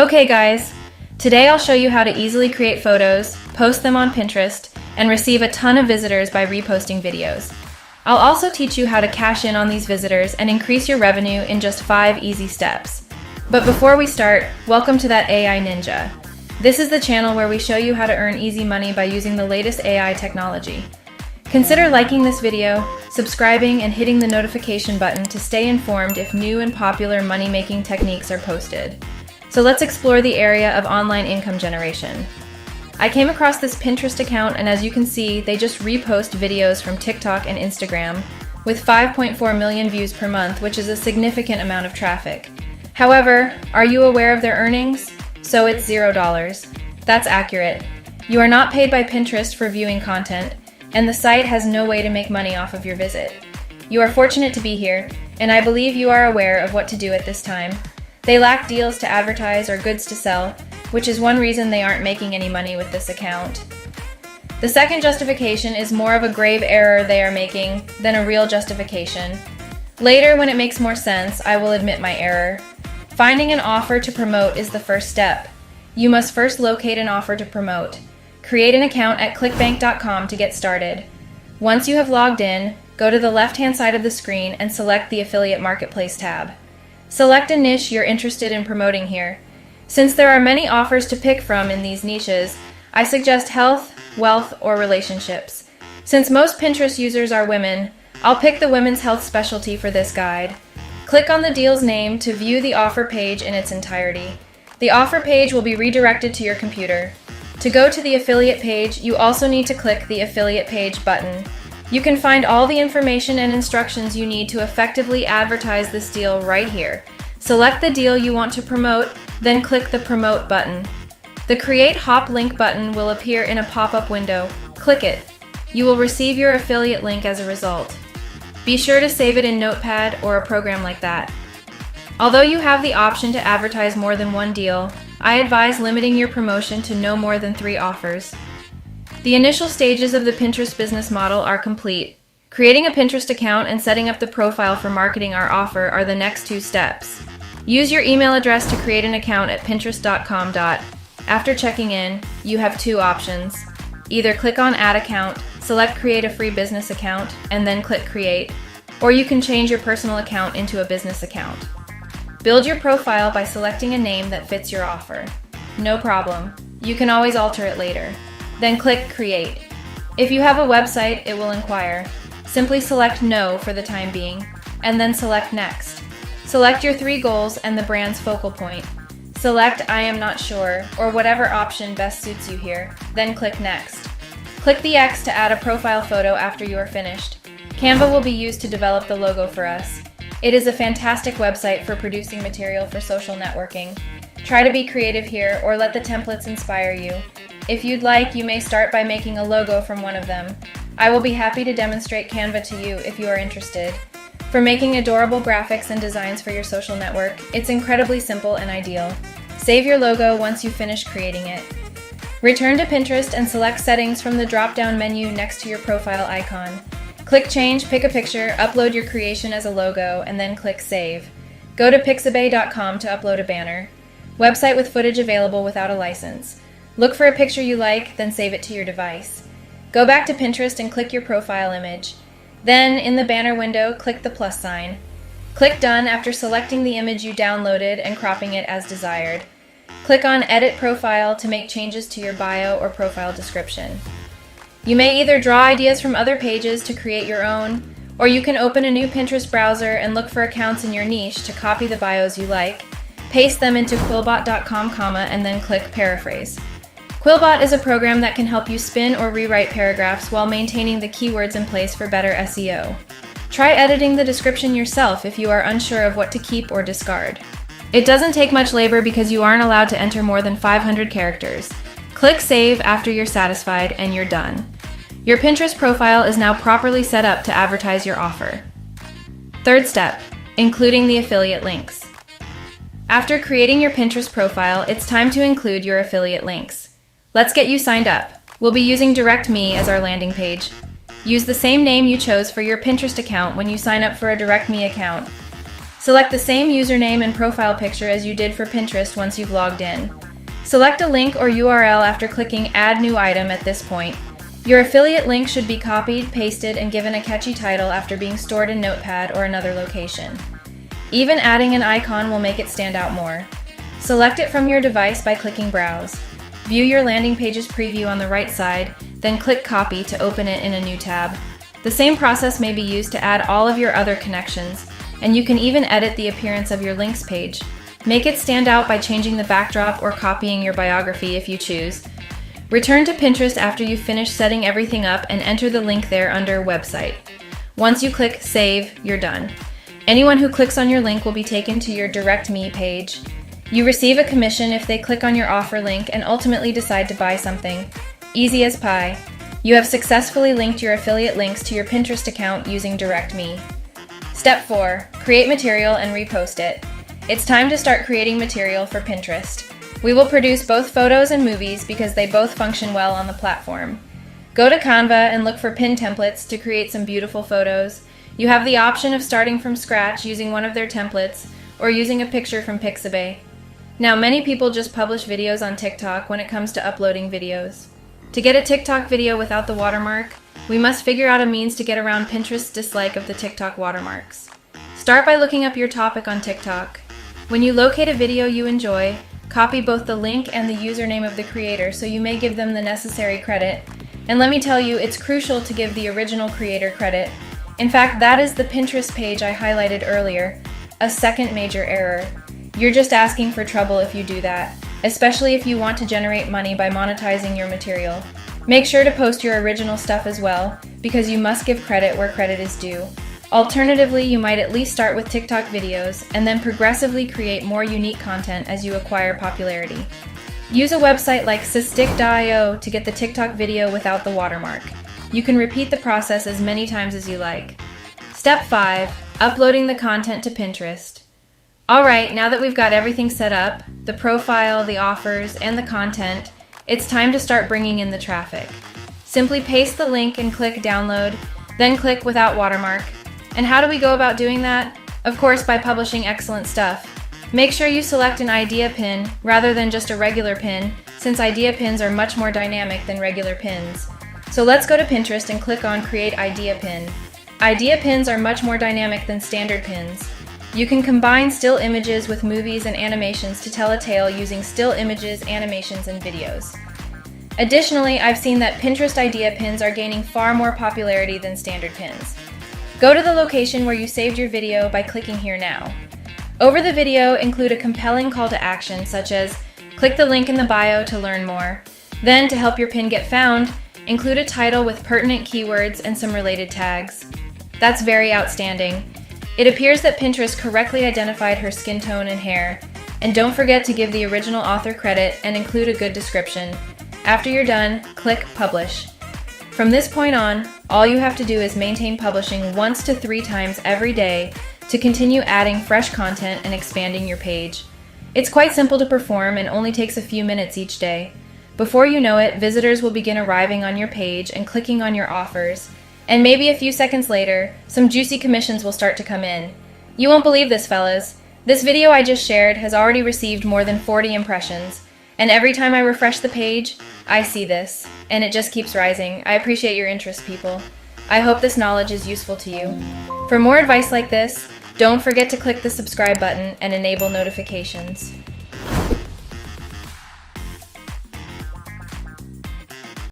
Okay guys, today I'll show you how to easily create photos, post them on Pinterest, and receive a ton of visitors by reposting videos. I'll also teach you how to cash in on these visitors and increase your revenue in just 5 easy steps. But before we start, welcome to That AI Ninja. This is the channel where we show you how to earn easy money by using the latest AI technology. Consider liking this video, subscribing, and hitting the notification button to stay informed if new and popular money-making techniques are posted. So let's explore the area of online income generation. I came across this Pinterest account, and as you can see, they just repost videos from TikTok and Instagram with 5.4 million views per month, which is a significant amount of traffic. However, are you aware of their earnings? So it's $0. That's accurate. You are not paid by Pinterest for viewing content, and the site has no way to make money off of your visit. You are fortunate to be here, and I believe you are aware of what to do at this time. They lack deals to advertise or goods to sell, which is one reason they aren't making any money with this account. The second justification is more of a grave error they are making than a real justification. Later, when it makes more sense, I will admit my error. Finding an offer to promote is the first step. You must first locate an offer to promote. Create an account at clickbank.com to get started. Once you have logged in, go to the left-hand side of the screen and select the Affiliate Marketplace tab. Select a niche you're interested in promoting here. Since there are many offers to pick from in these niches, I suggest health, wealth, or relationships. Since most Pinterest users are women, I'll pick the women's health specialty for this guide. Click on the deal's name to view the offer page in its entirety. The offer page will be redirected to your computer. To go to the affiliate page, you also need to click the Affiliate Page button. You can find all the information and instructions you need to effectively advertise this deal right here. Select the deal you want to promote, then click the Promote button. The Create Hop Link button will appear in a pop-up window. Click it. You will receive your affiliate link as a result. Be sure to save it in Notepad or a program like that. Although you have the option to advertise more than one deal, I advise limiting your promotion to no more than 3 offers. The initial stages of the Pinterest business model are complete. Creating a Pinterest account and setting up the profile for marketing our offer are the next 2 steps. Use your email address to create an account at pinterest.com. After checking in, you have 2 options. Either click on Add Account, select Create a Free Business Account, and then click Create, or you can change your personal account into a business account. Build your profile by selecting a name that fits your offer. No problem. You can always alter it later. Then click Create. If you have a website, it will inquire. Simply select No for the time being, and then select Next. Select your 3 goals and the brand's focal point. Select I am not sure, or whatever option best suits you here, then click Next. Click the X to add a profile photo after you are finished. Canva will be used to develop the logo for us. It is a fantastic website for producing material for social networking. Try to be creative here, or let the templates inspire you. If you'd like, you may start by making a logo from one of them. I will be happy to demonstrate Canva to you if you are interested. For making adorable graphics and designs for your social network, it's incredibly simple and ideal. Save your logo once you finish creating it. Return to Pinterest and select Settings from the drop-down menu next to your profile icon. Click Change, pick a picture, upload your creation as a logo, and then click Save. Go to pixabay.com to upload a banner. Website with footage available without a license. Look for a picture you like, then save it to your device. Go back to Pinterest and click your profile image. Then, in the banner window, click the plus sign. Click Done after selecting the image you downloaded and cropping it as desired. Click on Edit Profile to make changes to your bio or profile description. You may either draw ideas from other pages to create your own, or you can open a new Pinterest browser and look for accounts in your niche to copy the bios you like, paste them into quillbot.com, and then click Paraphrase. Quillbot is a program that can help you spin or rewrite paragraphs while maintaining the keywords in place for better SEO. Try editing the description yourself if you are unsure of what to keep or discard. It doesn't take much labor because you aren't allowed to enter more than 500 characters. Click Save after you're satisfied and you're done. Your Pinterest profile is now properly set up to advertise your offer. Third step, including the affiliate links. After creating your Pinterest profile, it's time to include your affiliate links. Let's get you signed up. We'll be using Direct Me as our landing page. Use the same name you chose for your Pinterest account when you sign up for a Direct Me account. Select the same username and profile picture as you did for Pinterest once you've logged in. Select a link or URL after clicking Add New Item at this point. Your affiliate link should be copied, pasted, and given a catchy title after being stored in Notepad or another location. Even adding an icon will make it stand out more. Select it from your device by clicking Browse. View your landing page's preview on the right side, then click Copy to open it in a new tab. The same process may be used to add all of your other connections, and you can even edit the appearance of your links page. Make it stand out by changing the backdrop or copying your biography if you choose. Return to Pinterest after you've finished setting everything up and enter the link there under Website. Once you click Save, you're done. Anyone who clicks on your link will be taken to your Direct Me page. You receive a commission if they click on your offer link and ultimately decide to buy something. Easy as pie. You have successfully linked your affiliate links to your Pinterest account using Direct Me. Step 4. Create material and repost it. It's time to start creating material for Pinterest. We will produce both photos and movies because they both function well on the platform. Go to Canva and look for pin templates to create some beautiful photos. You have the option of starting from scratch using one of their templates or using a picture from Pixabay. Now, many people just publish videos on TikTok when it comes to uploading videos. To get a TikTok video without the watermark, we must figure out a means to get around Pinterest's dislike of the TikTok watermarks. Start by looking up your topic on TikTok. When you locate a video you enjoy, copy both the link and the username of the creator so you may give them the necessary credit. And let me tell you, it's crucial to give the original creator credit. In fact, that is the Pinterest page I highlighted earlier, a second major error. You're just asking for trouble if you do that, especially if you want to generate money by monetizing your material. Make sure to post your original stuff as well, because you must give credit where credit is due. Alternatively, you might at least start with TikTok videos and then progressively create more unique content as you acquire popularity. Use a website like Systik.io to get the TikTok video without the watermark. You can repeat the process as many times as you like. Step 5. Uploading the content to Pinterest. Alright, now that we've got everything set up, the profile, the offers, and the content, it's time to start bringing in the traffic. Simply paste the link and click Download, then click Without Watermark. And how do we go about doing that? Of course, by publishing excellent stuff. Make sure you select an idea pin rather than just a regular pin, since idea pins are much more dynamic than regular pins. So let's go to Pinterest and click on Create Idea Pin. Idea pins are much more dynamic than standard pins. You can combine still images with movies and animations to tell a tale using still images, animations, and videos. Additionally, I've seen that Pinterest idea pins are gaining far more popularity than standard pins. Go to the location where you saved your video by clicking here now. Over the video, include a compelling call to action such as click the link in the bio to learn more. Then, to help your pin get found, include a title with pertinent keywords and some related tags. That's very outstanding. It appears that Pinterest correctly identified her skin tone and hair. And don't forget to give the original author credit and include a good description. After you're done, click Publish. From this point on, all you have to do is maintain publishing 1 to 3 times every day to continue adding fresh content and expanding your page. It's quite simple to perform and only takes a few minutes each day. Before you know it, visitors will begin arriving on your page and clicking on your offers. And maybe a few seconds later, some juicy commissions will start to come in. You won't believe this, fellas. This video I just shared has already received more than 40 impressions. And every time I refresh the page, I see this. And it just keeps rising. I appreciate your interest, people. I hope this knowledge is useful to you. For more advice like this, don't forget to click the subscribe button and enable notifications.